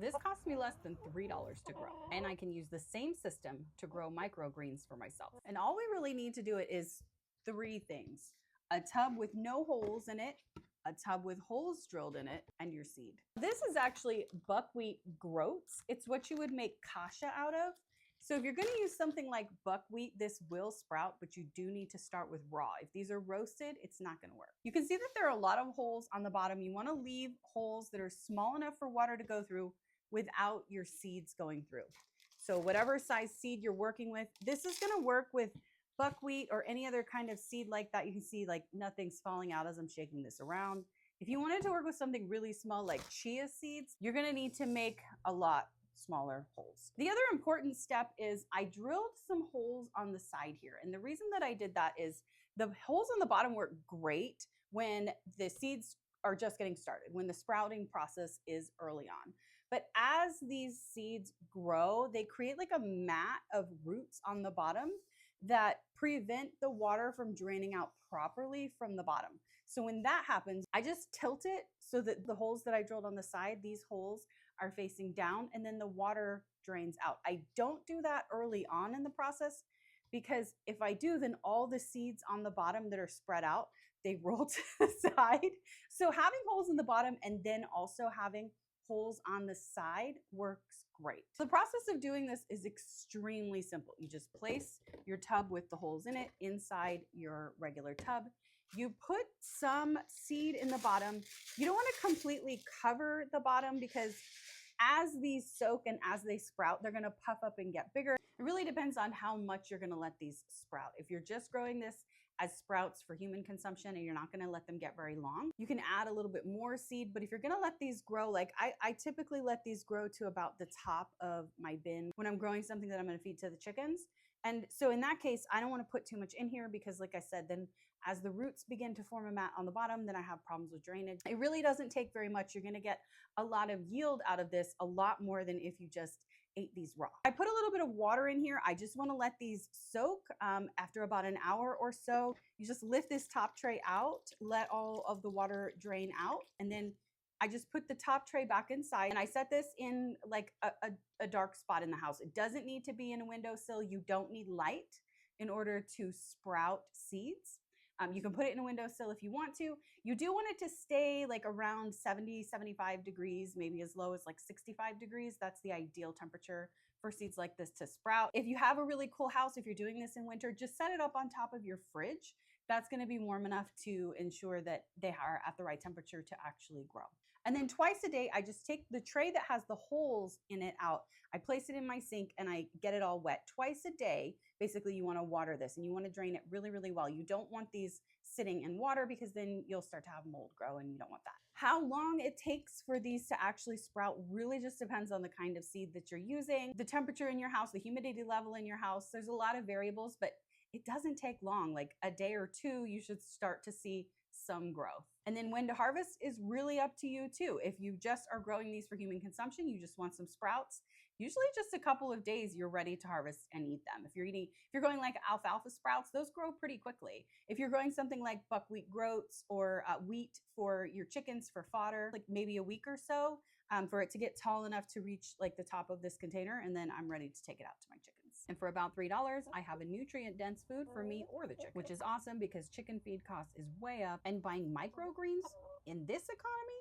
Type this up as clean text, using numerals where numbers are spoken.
This cost me less than $3 to grow, and I can use the same system to grow microgreens for myself. And all we really need to do it is 3 things: a tub with no holes in it, a tub with holes drilled in it, and your seed. This is actually buckwheat groats. It's what you would make kasha out of. So if you're going to use something like buckwheat, this will sprout, but you do need to start with raw. If these are roasted, it's not going to work. You can see that there are a lot of holes on the bottom. You want to leave holes that are small enough for water to go through without your seeds going through. So whatever size seed you're working with, this is going to work with buckwheat or any other kind of seed like that. You can see like nothing's falling out as I'm shaking this around. If you wanted to work with something really small like chia seeds, you're going to need to make a lot smaller holes. The other important step is I drilled some holes on the side here. And the reason that I did that is the holes on the bottom work great when the seeds are just getting started, when the sprouting process is early on. But as these seeds grow, they create like a mat of roots on the bottom that prevent the water from draining out properly from the bottom. So when that happens, I just tilt it so that the holes that I drilled on the side, these holes are facing down, and then the water drains out. I don't do that early on in the process, because if I do, then all the seeds on the bottom that are spread out, they roll to the side. So having holes in the bottom and then also having holes on the side works great. The process of doing this is extremely simple. You just place your tub with the holes in it inside your regular tub. You put some seed in the bottom. You don't want to completely cover the bottom, because as these soak and as they sprout, they're going to puff up and get bigger. It really depends on how much you're going to let these sprout. If you're just growing this as sprouts for human consumption and you're not going to let them get very long, you can add a little bit more seed. But if you're going to let these grow, like I typically let these grow to about the top of my bin when I'm growing something that I'm going to feed to the chickens. And so in that case, I don't want to put too much in here, because like I said, then as the roots begin to form a mat on the bottom, then I have problems with drainage. It really doesn't take very much. You're going to get a lot of yield out of this, a lot more than if you just ate these raw. I put a little bit of water in here. I just want to let these soak. After about an hour or so, you just lift this top tray out, let all of the water drain out, and then I just put the top tray back inside, and I set this in like a dark spot in the house. It doesn't need to be in a windowsill. You don't need light in order to sprout seeds. You can put it in a windowsill if you want to. You do want it to stay like around 70, 75 degrees, maybe as low as like 65 degrees. That's the ideal temperature for seeds like this to sprout. If you have a really cool house, if you're doing this in winter, just set it up on top of your fridge. That's going to be warm enough to ensure that they are at the right temperature to actually grow. And then twice a day, I just take the tray that has the holes in it out. I place it in my sink and I get it all wet. Twice a day, basically you want to water this and you want to drain it really, really well. You don't want these sitting in water, because then you'll start to have mold grow and you don't want that. How long it takes for these to actually sprout really just depends on the kind of seed that you're using, the temperature in your house, the humidity level in your house. There's a lot of variables, but it doesn't take long. Like a day or two, you should start to see some growth. And then when to harvest is really up to you too. If you just are growing these for human consumption, you just want some sprouts, usually just a couple of days you're ready to harvest and eat them. If you're going like alfalfa sprouts, those grow pretty quickly. If you're growing something like buckwheat groats or wheat for your chickens for fodder, like maybe a week or so for it to get tall enough to reach like the top of this container, and then I'm ready to take it out to my chickens. And for about $3, I have a nutrient dense food for me or the chicken, which is awesome because chicken feed cost is way up, and buying microgreens in this economy